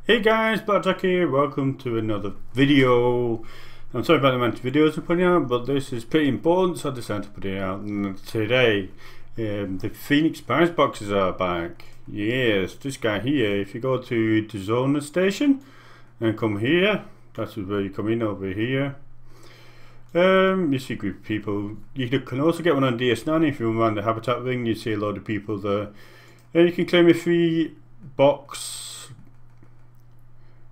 Hey guys, Blackjack here, welcome to another video. I'm sorry about the amount of videos I'm putting out, but this is pretty important, so I decided to put it out today. The Pheonix Prize boxes are back. Yes, this guy here, if you go to the Zona station and come here, that's where you come in over here. You see a group of people. You can also get one on DS9 if you run the Habitat ring, you see a lot of people there. And you can claim a free box.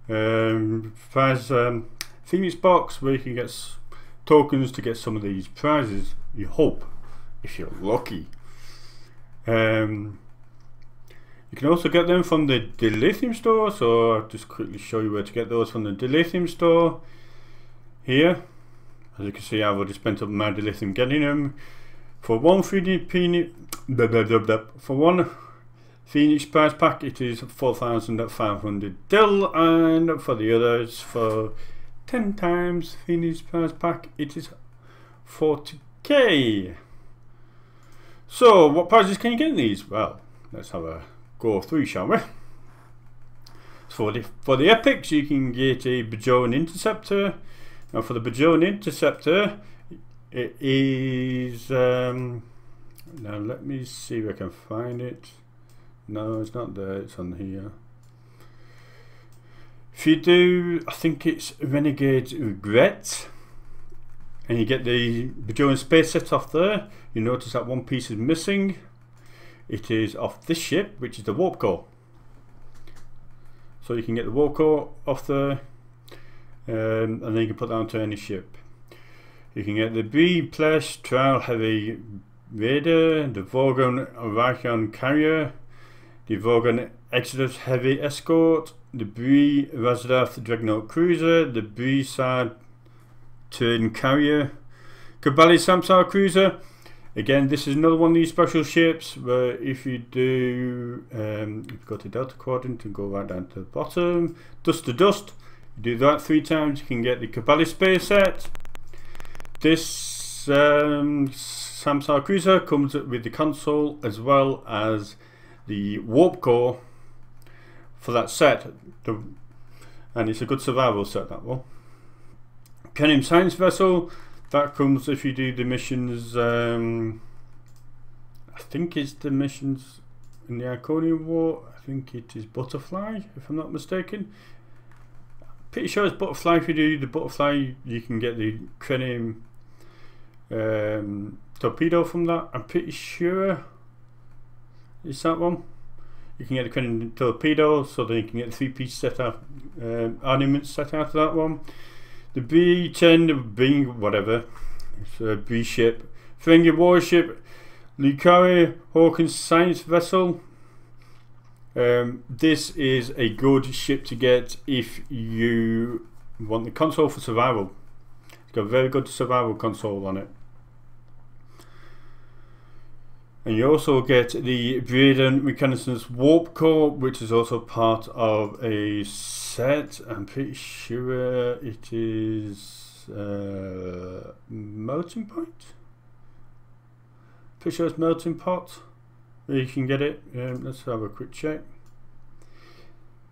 Prize Pheonix box where you can get tokens to get some of these prizes, you hope, if you're lucky. You can also get them from the Dilithium store, so I'll just quickly show you where to get those from the Dilithium store. Here, as you can see, I've already spent up my Dilithium getting them. For one Pheonix Prize Pack, it is 4,500 Dil, and for the others, for 10 times Pheonix Prize Pack, it is 40k. So, what prizes can you get in these? Well, let's have a go through, shall we? So for the epics, you can get a Bajoran Interceptor. Now, for the Bajoran Interceptor, it is now let me see if I can find it. No, it's not there, it's on here. If you do, I think it's Renegade Regret, and you get the Bajoran space set off there, you notice that one piece is missing. It is off this ship, which is the Warp Core. So you can get the Warp Core off there, and then you can put that onto any ship. You can get the B-Plesh Trial Heavy Raider, the Vogon Arachon Carrier, the Vogon Exodus Heavy Escort, the Bree Razdath Dreadnought Cruiser, the Bree Saturn Carrier, Kabali Samsar Cruiser. Again, this is another one of these special ships where if you do, if you go to Delta Quadrant and go right down to the bottom, Dust to Dust, you do that 3 times, you can get the Kabali Space Set. This Samsar Cruiser comes with the console as well as the Warp Core for that set, and it's a good survival set, that one. Kenim Science Vessel, that comes if you do the missions, I think it's the missions in the Iconium War, I think it is Butterfly, if I'm not mistaken. Pretty sure it's Butterfly. If you do the Butterfly, you can get the Kenim torpedo from that, I'm pretty sure. Is that one? You can get the Kenim torpedo, so then you can get the 3-piece set out, armaments set out of that one. The B-10, B whatever, it's a B ship. Ferengi warship, Lucari Hawkins Science Vessel. This is a good ship to get if you want the console for survival. It's got a very good survival console on it. And you also get the Braden Reconnaissance Warp Core, which is also part of a set. I'm pretty sure it is Melting Point. Pretty sure it's Melting Pot where you can get it. Let's have a quick check.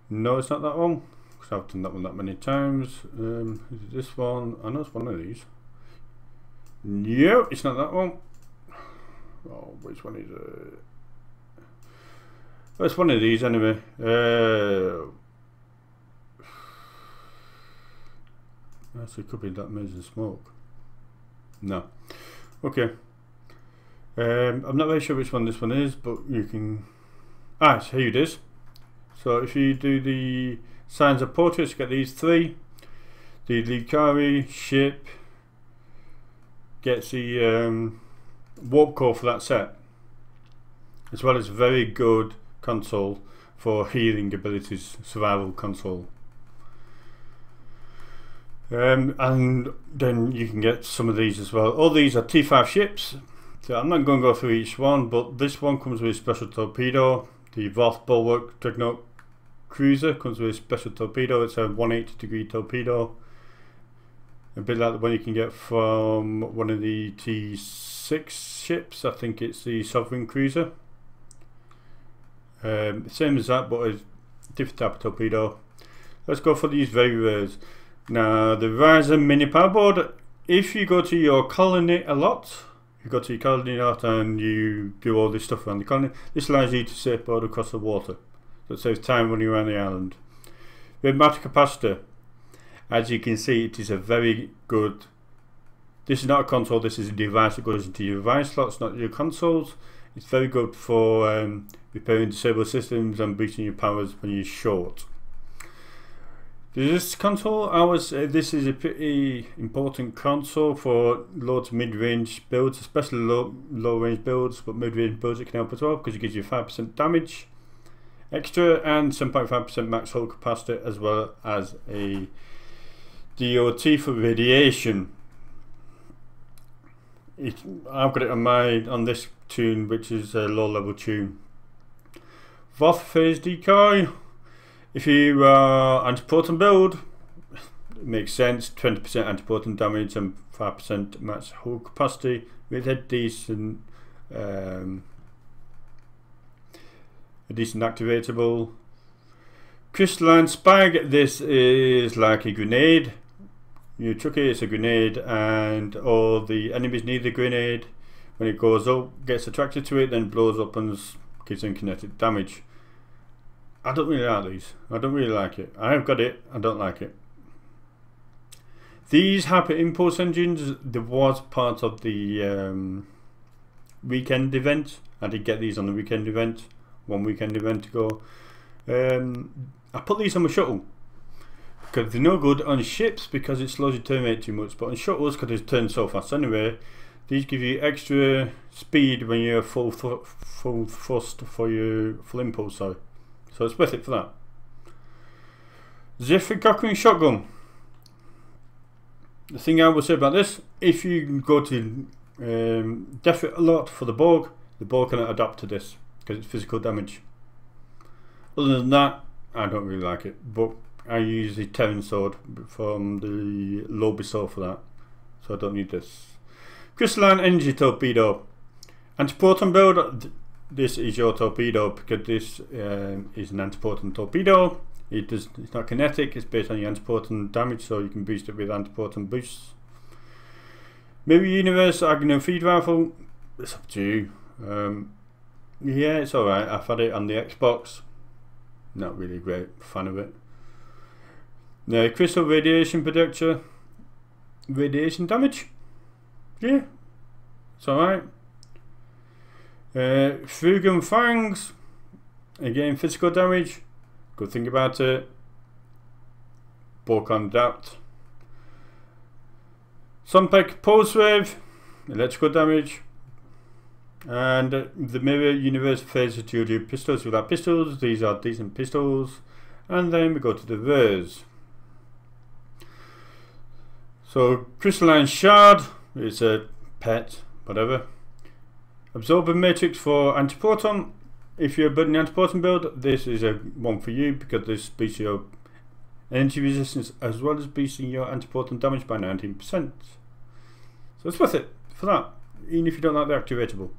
No, it's not that one, because I've done that one that many times. Is it this one? I know it's one of these. No, it's not that one. Oh, which one is it? Oh, it's one of these anyway. Actually, it could be that Amazing Smoke. No. Okay. I'm not very sure which one this one is, but you can. Ah, here it is. So if you do the Signs of Portraits, you get these 3. The Lucari ship gets the Warp Core for that set, as well as a very good console for healing abilities, survival console. And then you can get some of these as well. All these are T5 ships, so I'm not going to go through each one, but this one comes with a special torpedo. The Voth Bulwark Dreadnought Cruiser comes with a special torpedo. It's a 180-degree torpedo, a bit like the one you can get from one of the T6 ships. I think it's the Sovereign Cruiser. Same as that, but a different type of torpedo. let's go for these very rares. Now the Ryzen mini power board, if you go to your colony a lot, and you do all this stuff around the colony, this allows you to surfboard across the water. So it saves time running around the island. With motor capacitor, as you can see, it is a very good, this is not a console, this is a device that goes into your device slots, not your consoles. It's very good for repairing disabled systems and boosting your powers when you're short. This console, I would say this is a pretty important console for low to mid-range builds, especially low range builds, but mid-range builds it can help as well, because it gives you 5% damage extra and 7.5% max hull capacitor, as well as a DOT for radiation. I've got it on this tune, which is a low level tune. Voth phase decoy. If you are anti-proton build, it makes sense. 20% anti-proton damage and 5% max hull capacity with a decent activatable. Crystalline spike. This is like a grenade. You chuck it, it's a grenade, and all the enemies need the grenade. When it goes up, gets attracted to it, then blows up and gives them kinetic damage. I don't really like these. I don't really like it. I have got it. I don't like it. These Hyper Impulse engines, there was part of the weekend event. I did get these on the weekend event. One weekend event ago. I put these on my shuttle because they're no good on ships because it slows your turn rate too much. But on shuttles, because it turns so fast anyway, these give you extra speed when you're full thrust for your full impulse. Sorry. So it's worth it for that. Zephyr Cockering Shotgun. The thing I would say about this, if you go to def it a lot for the Borg cannot adapt to this because it's physical damage. Other than that, I don't really like it, but I use the Terran sword from the Lobisol for that, so I don't need this. Crystalline Energy Torpedo. Anti-proton build. This is your torpedo because this is an anti-proton torpedo. It's not kinetic, it's based on your anti-proton damage, so you can boost it with anti-proton boosts. Mirror Universe Agno Feed Rifle, it's up to you. Yeah, it's alright. I've had it on the Xbox. Not really a great fan of it. The Crystal Radiation Projector. Radiation damage? Yeah, it's alright. Fugan Fangs, again physical damage, good thing about it. Bork adapt. Sunpeck Pulse Wave, electrical damage. And the Mirror Universe Phaser 2 pistols without pistols, these are decent pistols. And then we go to the rares. So Crystalline Shard, it's a pet, whatever. Absorber Matrix for anti-proton. If you're building an anti-proton build, this is a one for you because this boosts your energy resistance as well as boosting your anti-proton damage by 19%. So it's worth it for that, even if you don't like the activatable.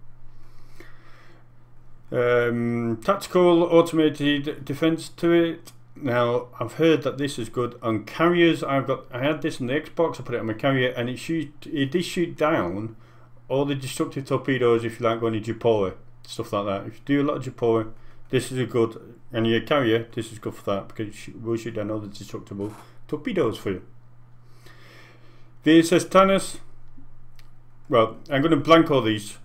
Tactical automated defense turret. Now I've heard that this is good on carriers. I had this on the Xbox. I put it on my carrier, and it did shoot down all the destructive torpedoes if you like going to Japora, stuff like that. If you do a lot of Japora, this is a good, and your carrier, this is good for that because it will shoot down all the destructible torpedoes for you. VSS Thanos. Well, I'm going to blank all these.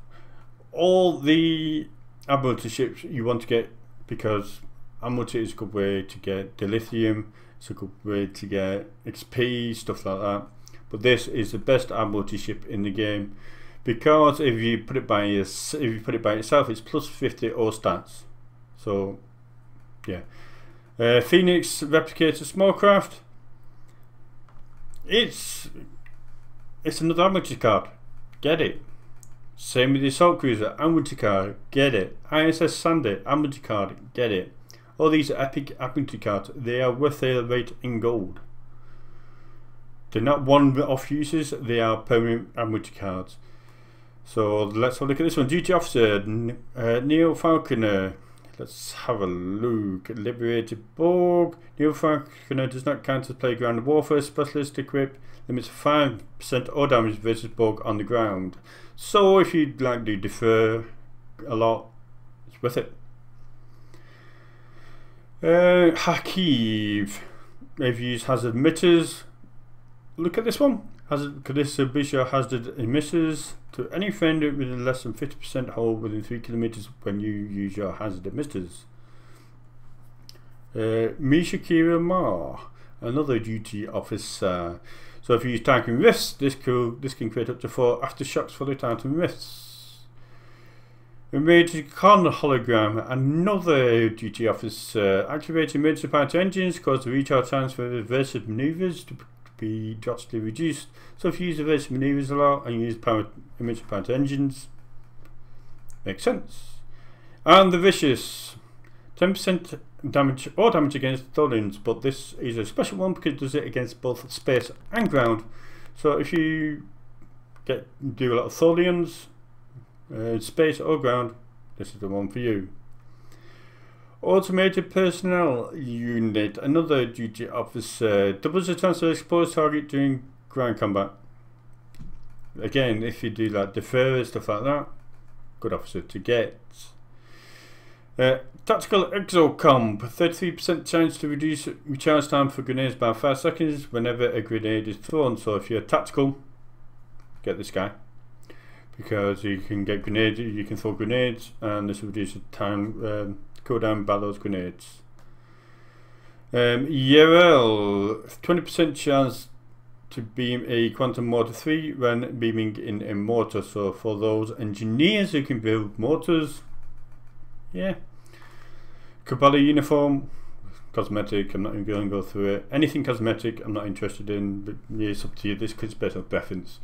All the Admiralty ships you want to get, because Admiralty is a good way to get dilithium, it's a good way to get XP, stuff like that. But this is the best Admiralty ship in the game. Because if you put it by itself, it's plus 50 all stats. So, yeah. Pheonix Replicator Smallcraft. It's another Admiralty card. Get it. Same with the Assault Cruiser, Admiralty card. Get it. ISS Sandy, Admiralty card. Get it. All these epic Admiralty cards, they are worth their weight in gold. They're not one-off uses. They are permanent Admiralty cards. So let's have a look at this one. Duty Officer, Neo Falconer, let's have a look. Liberated Borg. New Falconer does not count as playground warfare specialist equip. Limits 5% or damage versus Borg on the ground. So if you'd like to defer a lot, it's worth it. Hakiv. If you use hazard emitters, look at this one. This Bishop hazard emitters to any friend with less than 50% hold within 3 kilometers when you use your hazard emitters. Mishakira Ma, another duty officer. So if you use Titan Rifts, this can create up to 4 aftershocks for the Titan Rifts. Emergency Con hologram, another duty officer. Activate emergency powered engines, cause the recharge times for reversive maneuvers to be drastically reduced. So if you use reversive maneuvers a lot and you use emergency powered engines, makes sense. And the Vicious, 10% damage or damage against Tholians, but this is a special one because it does it against both space and ground. So if you do a lot of Tholians, space or ground, this is the one for you. Automated personnel unit, another duty officer, doubles the chance to expose target during ground combat. Again, if you do like defer stuff like that, good officer to get. Tactical exocomp, 33% chance to reduce recharge time for grenades by 5 seconds whenever a grenade is thrown. So if you're tactical, get this guy, because you can get grenades, you can throw grenades, and this will reduce the time cooldown by those grenades. Yerel, 20% chance to beam a quantum mortar 3 when beaming in a mortar. So for those engineers who can build mortars, yeah. Kabbalah uniform, cosmetic, I'm not even going to go through it. Anything cosmetic I'm not interested in, but yeah, it's up to you. This could be special preference.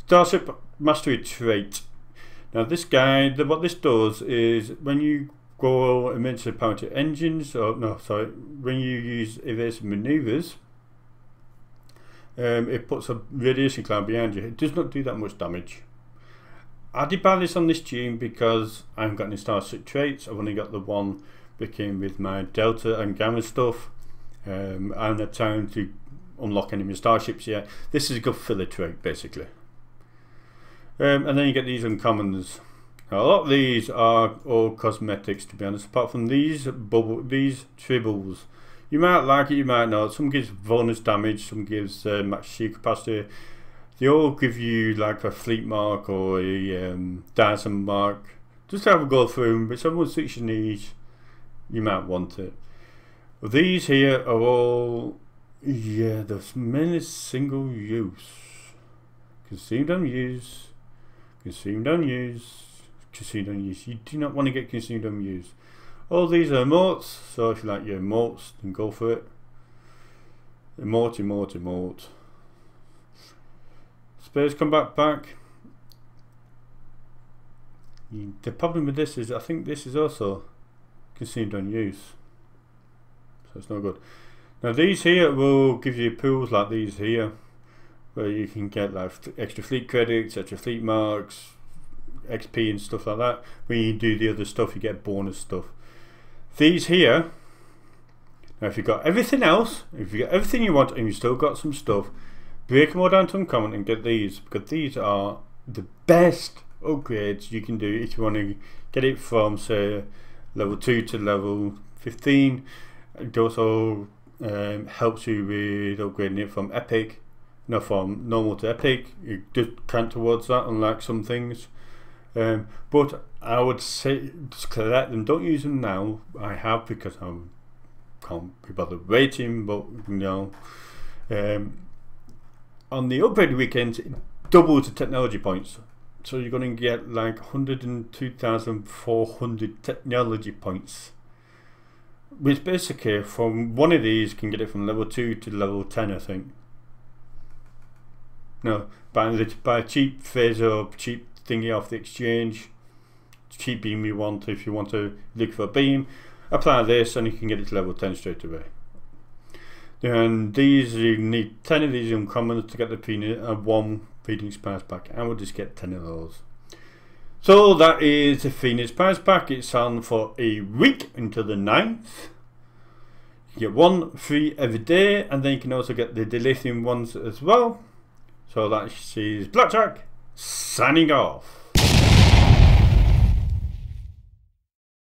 Starship Mastery Trait. Now this guy, what this does is when you go immensely powered engines, or no, sorry, when you use evasive maneuvers, it puts a radiation cloud behind you. It does not do that much damage. I did buy this on this tune because I haven't got any Starship traits. I've only got the one that came with my Delta and Gamma stuff. I haven't had time to unlock any of my Starships yet. This is a good filler trait basically. And then you get these uncommons. Now, a lot of these are all cosmetics, to be honest, apart from these tribbles. You might like it, you might not. Some gives bonus damage, some gives max shield capacity. They all give you like a fleet mark or a Dyson mark. Just have a go through them, but someone suits your needs, you might want it. Well, these here are all, yeah, there's many single use. Consumed on use. Consumed on use. Consumed on use. You do not want to get consumed on use. All these are emotes, so if you like your emotes, then go for it. Emote, emote, emote. Space combat pack. The problem with this is I think this is also consumed on use, so it's no good. Now these here will give you pools like these here, where you can get like extra fleet credits, extra fleet marks, XP and stuff like that. When you do the other stuff, you get bonus stuff. These here, now if you've got everything else, if you got everything you want and you still got some stuff, break them all down to uncommon and get these, because these are the best upgrades you can do if you want to get it from say level 2 to level 15. It also helps you with upgrading it from epic, no, from normal to epic. You just count towards that, unlike some things. But I would say just collect them. Don't use them now. I have because I can't be bothered waiting. But you know, on the upgrade weekends, it doubles the technology points. So you're going to get like 102,400 technology points, which basically from one of these can get it from level 2 to level 10, I think. No, buy a cheap phaser or cheap thingy off the exchange, cheap beam you want. If you want to look for a beam, apply this and you can get it to level 10 straight away. And these, you need 10 of these uncommons to get the one Pheonix Prize Pack. I would just get 10 of those. So that is the Pheonix Prize Pack. It's on for a week until the 9th. You get one free every day, and then you can also get the dilithium ones as well. So that is Blackjack signing off.